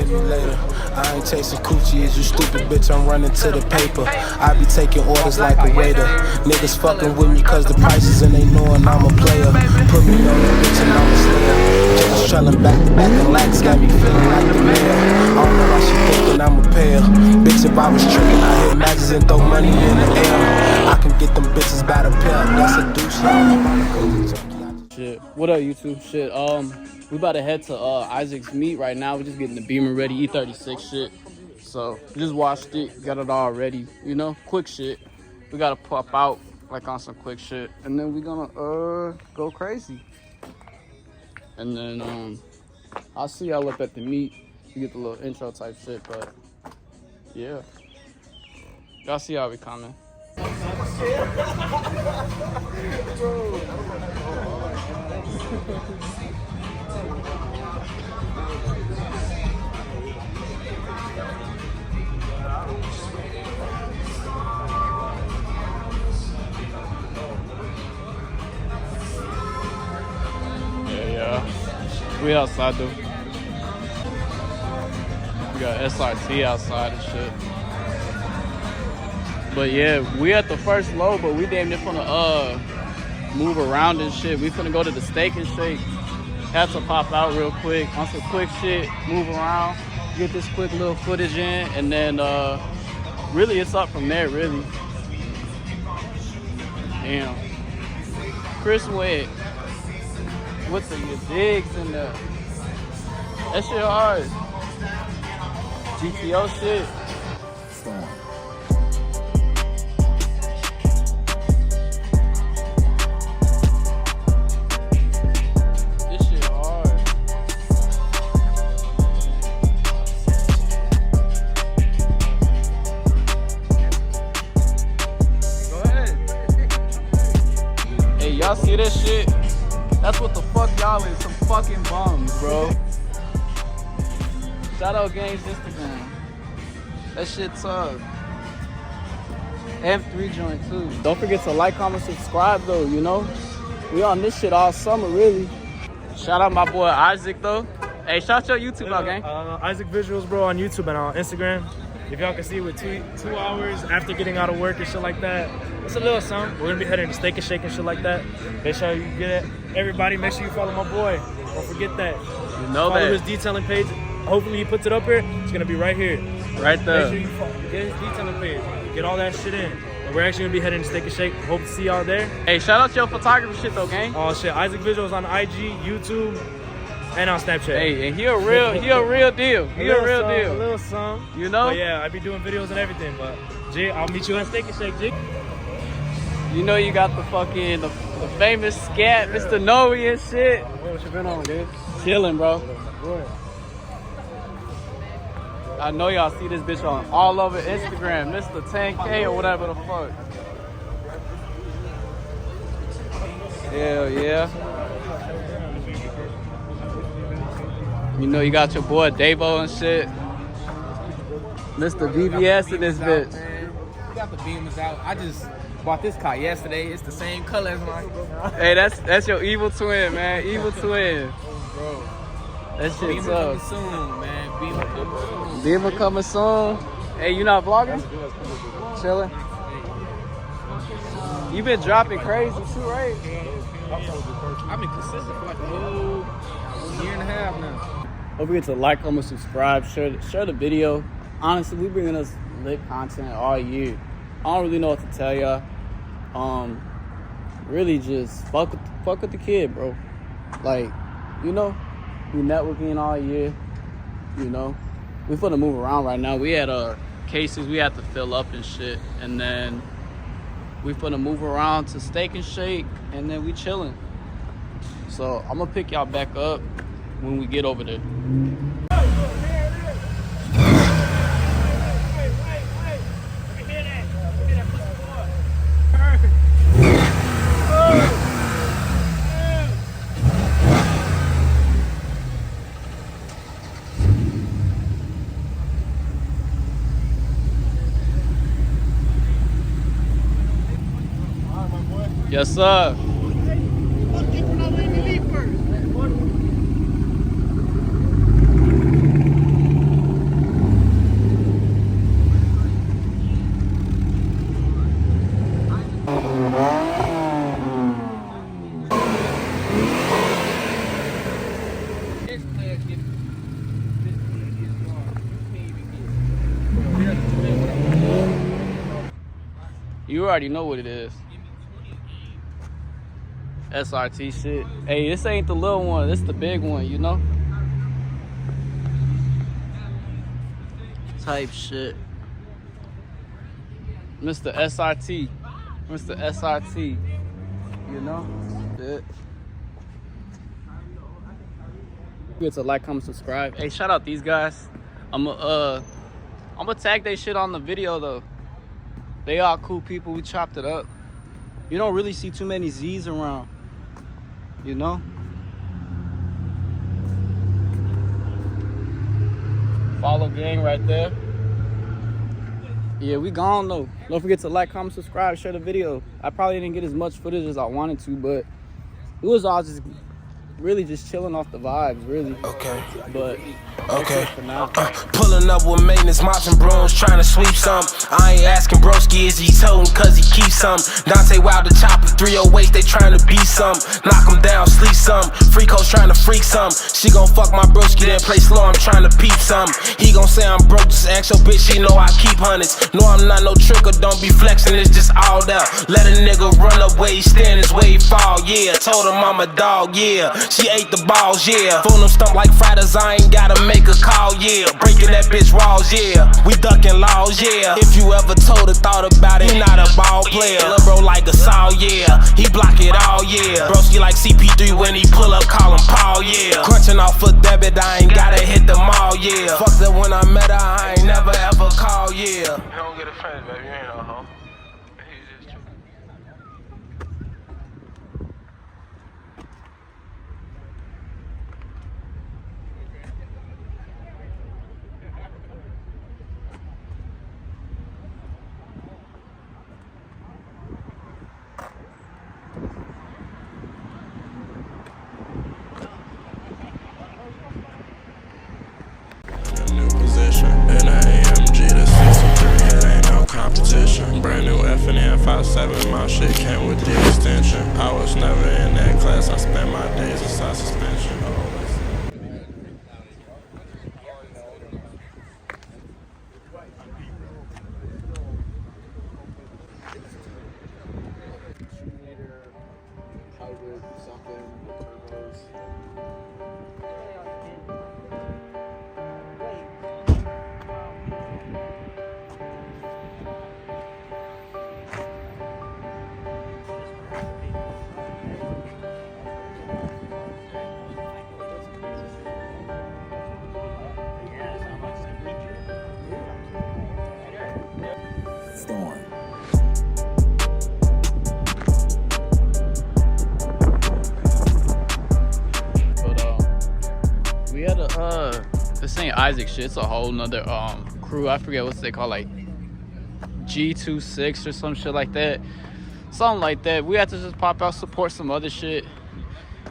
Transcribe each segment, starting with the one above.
save you later. I ain't chasing coochie, is you stupid bitch, I'm running to the paper. I be taking orders like a waiter. Niggas fucking with me cause the prices and they knowin' I'm a player. Put me on that bitch and I'm a slayer. Just trellin' back to back and lax got me feeling like the mayor. I don't know why she thinking I'm a pair. Bitch, if I was trickin', I hit matches and throw money in the air. I can get them bitches by the pair, that's a douche, y'all. Shit, what up YouTube? Shit, we about to head to Isaac's meet right now. We're just getting the Beamer ready, E36 shit. So just washed it, got it all ready, you know, quick shit. We gotta pop out like on some quick shit, and then we're gonna go crazy. And then I'll see y'all up at the meet. You get the little intro type shit, but yeah, y'all see how we coming. We outside though. We got SRT outside and shit. But yeah, we at the first load, but we damn near finna move around and shit. We finna go to the Steak and Shake. Had to pop out real quick on some quick shit, move around, get this quick little footage in, and then really it's up from there, really. Damn. Chris went with the digs and the that shit hard. GTO shit. This shit hard. Go ahead. Hey, y'all see this shit? That's what the fuck y'all is, some fucking bums, bro. Shout out Game's Instagram. That shit tough. M4's joint too. Don't forget to like, comment, subscribe though, you know? We on this shit all summer, really. Shout out my boy Isaac though. Hey, shout your YouTube out, gang. Isaac Visuals, bro, on YouTube and on Instagram. If y'all can see, with 2 hours after getting out of work and shit like that, it's a little something. We're gonna be heading to Steak and Shake and shit like that. Make sure you get it. Everybody, make sure you follow my boy. Don't forget that. You know follow that. his detailing page. Hopefully he puts it up here. It's gonna be right here. Right there. Make sure you get his detailing page. Get all that shit in. And we're actually gonna be heading to Steak and Shake. Hope to see y'all there. Hey, shout out to your photography shit though, gang. Oh shit, Isaac Visuals on IG, YouTube, and on Snapchat. Hey, and he a real deal. He a real deal. A little song. You know? But yeah, I be doing videos and everything. But G, I'll meet you at Steak and Shake, G. You know you got the fucking the famous Scat, Mr. NWI and shit. What you been on, dude? Chilling, bro. Good. I know y'all see this bitch on all over Instagram, Mr. 10K or whatever the fuck. Hell yeah. You know you got your boy Davo and shit. Mr. VBS in this bitch. We got the Beamers out. I just bought this car yesterday. It's the same color as mine. Hey, that's your evil twin, man. Evil twin. Bro. That shit Beamer coming tough. soon, man. Beamer coming soon. Beamer coming soon. Hey, you not vlogging? Chilling. You been dropping crazy too, right? I've been consistent for like a whole year and a half now. Don't forget to like, comment, subscribe, share the video. Honestly, we bringing us lit content all year. I don't really know what to tell y'all. Really just fuck with the kid, bro. Like, you know, we networking all year. You know, we finna move around right now. We had cases we had to fill up and shit, and then we finna move around to Steak and Shake, and then we chilling. So I'm gonna pick y'all back up when we get over there. Yes, sir. You already know what it is. SRT shit. Hey, this ain't the little one. This the big one, you know? Type shit. Mr. SRT. Mr. SRT. You know? Shit. Get to like, comment, subscribe. Hey, shout out these guys. I'ma tag they shit on the video though. They all cool people. We chopped it up. You don't really see too many Z's around. You know? Follow gang right there. Yeah, we gone though. Don't forget to like, comment, subscribe, share the video. I probably didn't get as much footage as I wanted to, but it was all just really just chilling off the vibes, really. Okay. But okay. For now. Pulling up with maintenance, mopping brooms, trying to sweep some. I ain't asking broski, is he toting, cause he keeps some. Dante Wilder chopper, 308, they trying to be some. Knock him down, sleep some. Freakos trying to freak some. She gon' fuck my broski, then play slow, I'm trying to peep some. He gon' say I'm broke, just ask your bitch, she know I keep hundreds. No, I'm not no tricker, don't be flexing, it's just all there. Let a nigga run up where he stand, his way he fall, yeah. Told him I'm a dog, yeah. She ate the balls, yeah. Phone them stump like Fridays, I ain't gotta make a call, yeah. Breaking that bitch walls, yeah. We ducking laws, yeah. If you ever told or thought about it, he not a ball player. Lil' bro like a saw, yeah. He block it all, yeah. Broski like CP3 when he pull up, call him Paul, yeah. Crunching off a debit, I ain't gotta hit them all, yeah. Fuck that when I met her, I ain't never ever call, yeah. You don't get offended, baby, you ain't no hoe. Brand new F&N 57, my shit came with the extension. I was never in that class, I spent my days inside suspension. We had a this ain't Isaac shit, it's a whole nother crew. I forget what they call, like G26 or some shit like that. Something like that. We had to just pop out, support some other shit,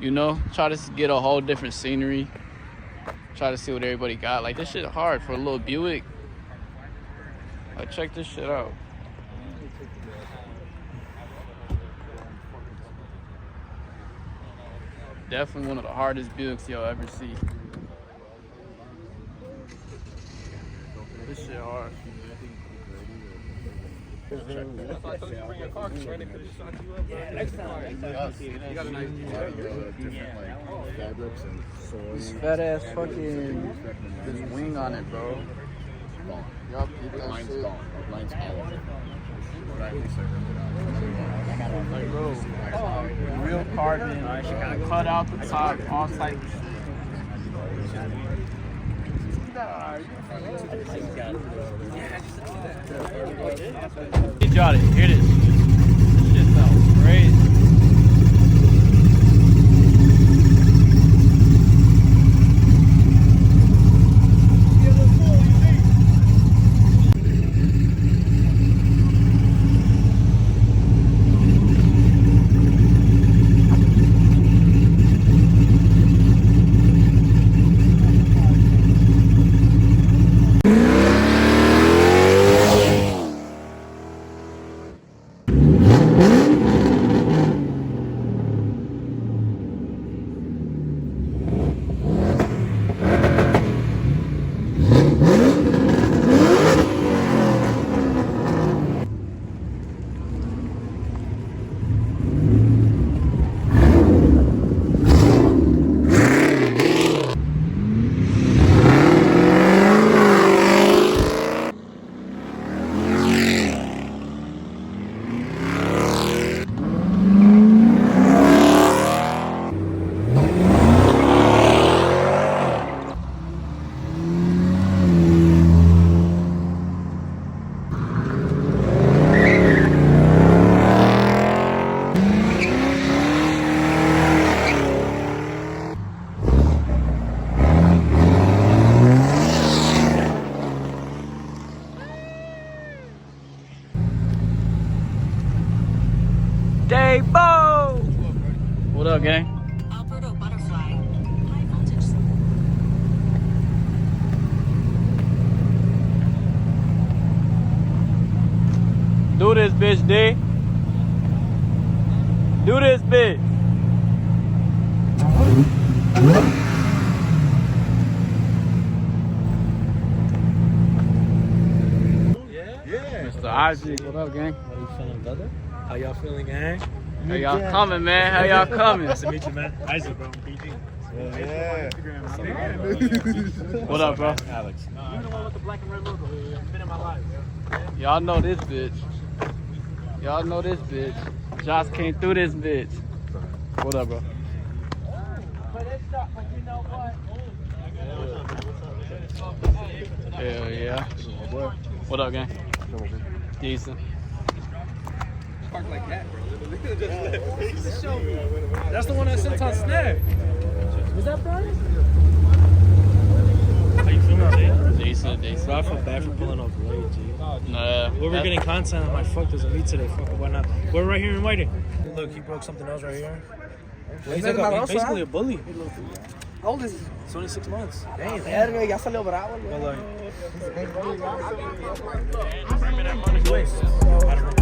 you know, try to get a whole different scenery, try to see what everybody got. Like, this shit hard for a little Buick. Like, check this shit out. Definitely one of the hardest Buicks you'll ever see. This shit hard. This fat ass fucking this wing on it, bro. Y'all keep that shit. Like, bro, real carbon, cut out the top, all type of shit. He got it. Here it is. This shit sounds crazy. bitch, D. Do this, bitch. Mr. Isaac, what up, gang? How you feeling, brother? How y'all feeling, gang? How y'all coming, man? How y'all coming? Nice to meet you, man. Isaac, bro. PG. Yeah. What up, bro? Alex. You the one with the black and red logo. Been in my life. Y'all know this bitch. Y'all know this bitch. Josh came through this bitch. What up, bro? Hell yeah. What up, gang? Decent. Park like that, bro. That's the one I sent on Snap. Was that Brian? How you feeling, Jay? Decent. Bro, I feel bad for pulling off late, G. Nah. We were getting content. I'm like, fuck, there's a meet today. Fuck it, why not? We're right here in waiting. Look, he broke something else right here. He's like he's basically a bully. How old is he? 26 months. Damn, verga, ya salió bravo. But like, I don't know.